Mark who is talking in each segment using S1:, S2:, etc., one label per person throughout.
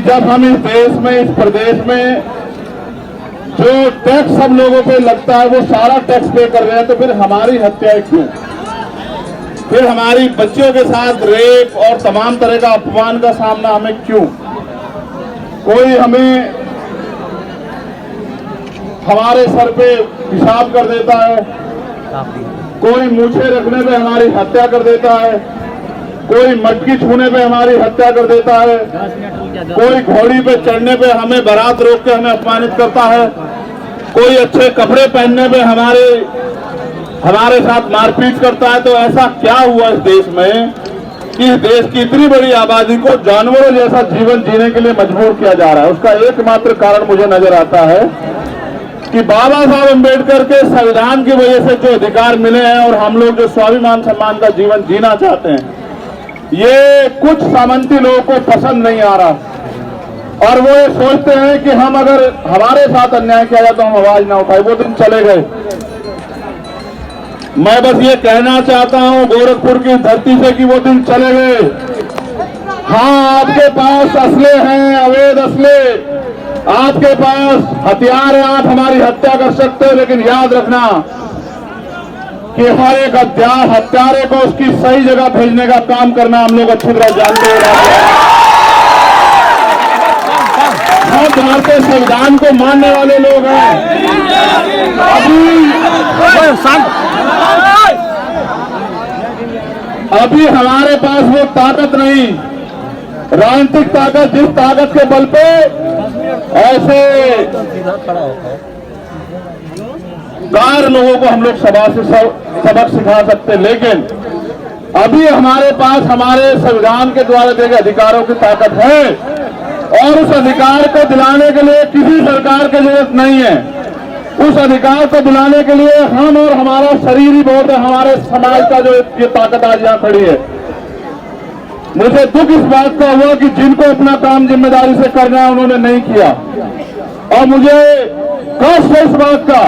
S1: जब हम इस देश में, इस प्रदेश में जो टैक्स सब लोगों पे लगता है वो सारा टैक्स पे कर रहे हैं, तो फिर हमारी हत्याएं क्यों? फिर हमारी बच्चियों के साथ रेप और तमाम तरह का अपमान का सामना हमें क्यों? कोई हमें हमारे सर पे पेशाब कर देता है, कोई मूछें रखने पे हमारी हत्या कर देता है, कोई मटकी छूने पे हमारी हत्या कर देता है, कोई घोड़ी पे चढ़ने पे हमें बारात रोक के हमें अपमानित करता है, कोई अच्छे कपड़े पहनने पे हमारे साथ मारपीट करता है। तो ऐसा क्या हुआ इस देश में कि इस देश की इतनी बड़ी आबादी को जानवरों जैसा जीवन जीने के लिए मजबूर किया जा रहा है? उसका एकमात्र कारण मुझे नजर आता है कि बाबा साहब अम्बेडकर के संविधान की वजह से जो अधिकार मिले हैं और हम लोग जो स्वाभिमान सम्मान का जीवन जीना चाहते हैं, ये कुछ सामंती लोगों को पसंद नहीं आ रहा और वो ये सोचते हैं कि हम अगर हमारे साथ अन्याय किया जाए तो हम आवाज ना उठाए। वो दिन चले गए। मैं बस ये कहना चाहता हूं गोरखपुर की धरती से कि वो दिन चले गए। हाँ, आपके पास असले हैं, अवैध असले, आपके पास हथियार है, आप हमारी हत्या कर सकते हो, लेकिन याद रखना कि हर एक हत्यारे को उसकी सही जगह भेजने का काम करना हम लोग अच्छी तरह जानते हैं। हम भारतीय संविधान को मानने वाले लोग हैं। अभी हमारे पास वो ताकत नहीं, राजनीतिक ताकत, जिस ताकत के बल पे ऐसे गार लोगों को हम लोग सभा से सबक सिखा सकते, लेकिन अभी हमारे पास हमारे संविधान के द्वारा दिए गए अधिकारों की ताकत है और उस अधिकार को दिलाने के लिए किसी सरकार की जरूरत नहीं है। उस अधिकार को दिलाने के लिए हम और हमारा शरीर ही बहुत है, हमारे समाज का जो ये ताकत आज यहाँ खड़ी है। मुझे दुख इस बात का हुआ कि जिनको अपना काम जिम्मेदारी से करना है उन्होंने नहीं किया, और मुझे कष्ट है इस बात का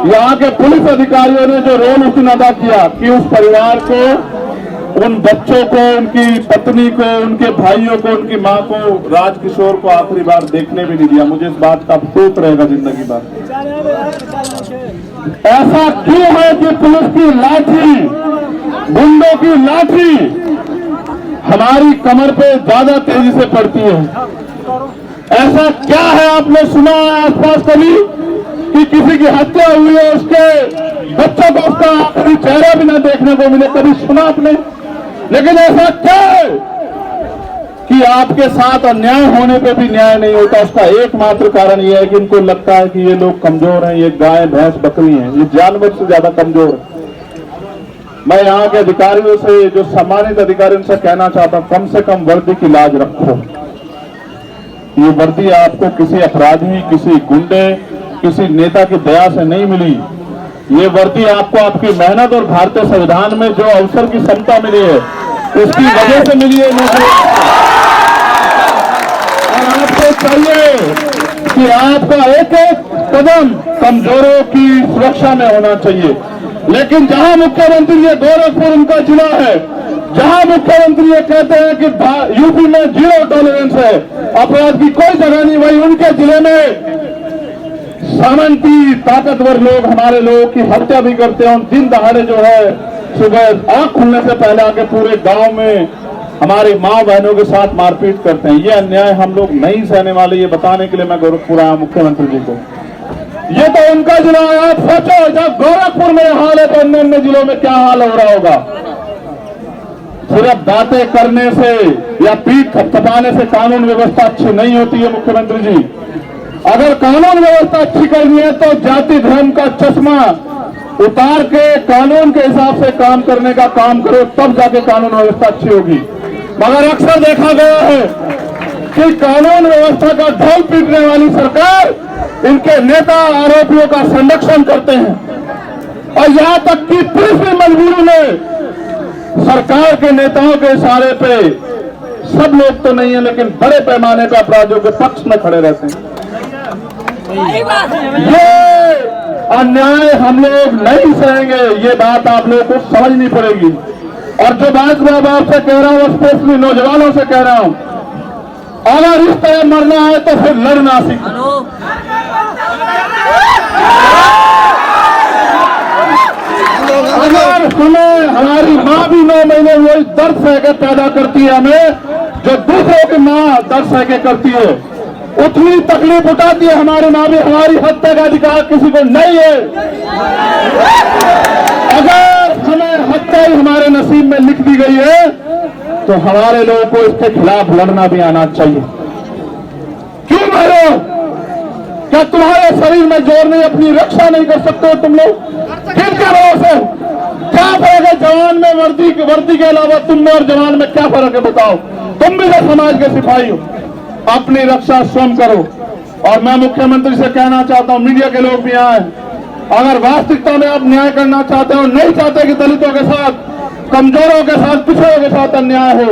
S1: यहाँ के पुलिस अधिकारियों ने जो रोल उसने अदा किया कि उस परिवार को, उन बच्चों को, उनकी पत्नी को, उनके भाइयों को, उनकी मां को, राजकिशोर को आखिरी बार देखने भी नहीं दिया। मुझे इस बात का अफसोस रहेगा जिंदगी भर। ऐसा क्यों है कि पुलिस की लाठी, गुंडों की लाठी हमारी कमर पे ज्यादा तेजी से पड़ती है? ऐसा क्या है? आपने सुना आसपास कभी कि किसी की हत्या हुई है, उसके बच्चों को उसका आखिरी चेहरा भी न देखने को मिले? कभी सुना आपने? लेकिन ऐसा क्या है कि आपके साथ अन्याय होने पे भी न्याय नहीं होता? उसका एकमात्र कारण यह है कि इनको लगता है कि ये लोग कमजोर हैं, ये गाय भैंस बकरी हैं, ये जानवर से ज्यादा कमजोर है। मैं यहाँ के अधिकारियों से, जो सम्मानित अधिकारी, उनसे कहना चाहता हूं, कम से कम वर्दी की लाज रखो। ये वर्दी आपको किसी अपराधी, किसी गुंडे, किसी नेता की दया से नहीं मिली। ये वर्दी आपको आपकी मेहनत और भारतीय संविधान में जो अवसर की क्षमता मिली है उसकी वजह से मिली है। और आपको चाहिए कि आपका एक एक कदम कमजोरों की सुरक्षा में होना चाहिए। लेकिन जहां मुख्यमंत्री, ये गोरखपुर उनका जिला है, जहां मुख्यमंत्री ये कहते हैं कि यूपी में 0 टॉलरेंस है, अपराध की कोई जगह नहीं, वही उनके जिले में सामंती ताकतवर लोग हमारे लोगों की हत्या भी करते हैं। दिन दहाड़े जो है, सुबह आंख खुलने से पहले आके पूरे गांव में हमारी माँ बहनों के साथ मारपीट करते हैं। ये अन्याय हम लोग नहीं सहने वाले, ये बताने के लिए मैं गोरखपुर आया मुख्यमंत्री जी को। ये तो उनका जिला है, आप सोचो जब गोरखपुर में हाल है तो अन्य अन्य जिलों में क्या हाल हो रहा होगा। सिर्फ बातें करने से या पीठ थपथपाने से कानून व्यवस्था अच्छी नहीं होती है। मुख्यमंत्री जी, अगर कानून व्यवस्था अच्छी करनी है तो जाति धर्म का चश्मा उतार के कानून के हिसाब से काम करने का काम करो, तब जाके कानून व्यवस्था अच्छी होगी। मगर अक्सर देखा गया है कि कानून व्यवस्था का ढोल पीटने वाली सरकार इनके नेता आरोपियों का संरक्षण करते हैं, और यहां तक कि पुलिस भी मजबूरी में सरकार के नेताओं के इशारे पे, सब लोग तो नहीं है लेकिन बड़े पैमाने पर अपराधियों के पक्ष में खड़े रहते हैं। ये अन्याय हम लोग नहीं सहेंगे, ये बात आप लोगों को समझनी पड़ेगी। और जो बात मैं आपसे कह रहा हूं, स्पेशली नौजवानों से कह रहा हूं अगर इस तरह मरना है तो फिर लड़ना सीखो। अगर हमें हमारी माँ भी 9 महीने वही दर्द सह के पैदा करती है, हमें जो दूसरों की माँ दर्द सह के करती है, उतनी तकलीफ उठाती है हमारी माँ भी। हमारी हत्या का अधिकार किसी को नहीं है। अगर हमें हत्या ही हमारे नसीब में लिख दी गई है तो हमारे लोगों को इसके खिलाफ लड़ना भी आना चाहिए। क्यों मरो? क्या तुम्हारे शरीर में जोर नहीं, अपनी रक्षा नहीं कर सकते हो तुम लोग? किनके भरोसे? क्या फर्क है जवान में वर्दी के अलावा तुम में और जवान में क्या फर्क है बताओ? तुम भी तो समाज के सिपाही हो, अपनी रक्षा स्वयं करो। और मैं मुख्यमंत्री से कहना चाहता हूं, मीडिया के लोग भी आए, अगर वास्तविकता में आप न्याय करना चाहते हो, नहीं चाहते कि दलितों के साथ, कमजोरों के साथ, पिछड़ों के साथ अन्याय हो,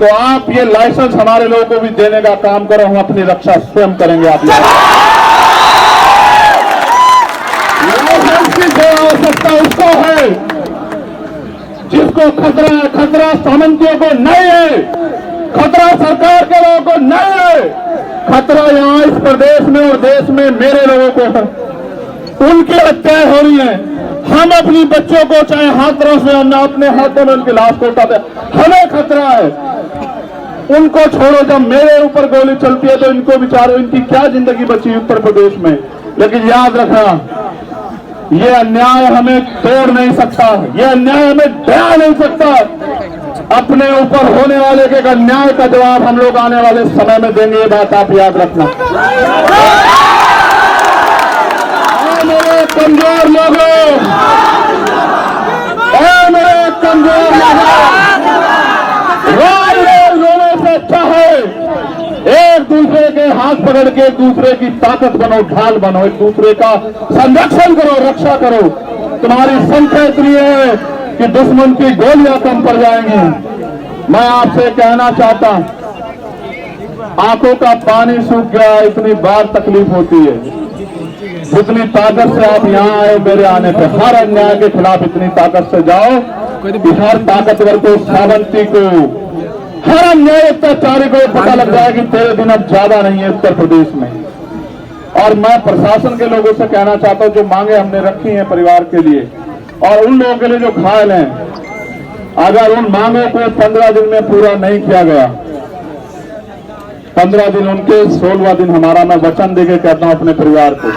S1: तो आप ये लाइसेंस हमारे लोगों को भी देने का काम करो। हम अपनी रक्षा स्वयं करेंगे। आप लाइसेंस की जो आवश्यकता उसको है जिसको खतरा सामंतियों को नहीं है, खतरा सरकार के लोगों को नहीं है, खतरा यहाँ इस प्रदेश में और देश में मेरे लोगों को है। उनकी हत्याएं हो रही है। हम अपनी बच्चों को चाहे हाथों से, हम अपने हाथों में उनकी लाश को उठाते, हमें खतरा है। उनको छोड़ो, जब मेरे ऊपर गोली चलती है तो इनको बेचारे, इनकी क्या जिंदगी बची उत्तर प्रदेश में। लेकिन याद रखना, ये अन्याय हमें तोड़ नहीं सकता, ये अन्याय हमें ढा नहीं सकता। अपने ऊपर होने वाले के अन्याय का जवाब हम लोग आने वाले समय में देंगे, ये बात आप याद रखना। मेरे कमजोर लोगों, मेरे कमजोर लोगों से अच्छा है एक दूसरे के हाथ पकड़ के एक दूसरे की ताकत बनो, ढाल बनो, एक दूसरे का संरक्षण करो, रक्षा करो। तुम्हारी संख्या इतनी है कि दुश्मन की गोलियां कम पड़ जाएंगी। मैं आपसे कहना चाहता हूं, आंखों का पानी सूख गया, इतनी बार तकलीफ होती है। जितनी ताकत से आप यहाँ आए मेरे आने पे, हर अन्याय के खिलाफ इतनी ताकत से जाओ कि हर ताकतवर को, सावंती को, हर अन्याय अत्याचारी को पता लग जाए कि तेरे दिन अब ज्यादा नहीं है उत्तर प्रदेश में। और मैं प्रशासन के लोगों से कहना चाहता हूं, जो मांगे हमने रखी हैं परिवार के लिए और उन लोगों के लिए जो घायल हैं, अगर उन मांगों को 15 दिन में पूरा नहीं किया गया, 15 दिन उनके, 16वां दिन हमारा, मैं वचन देके कहता हूं अपने परिवार को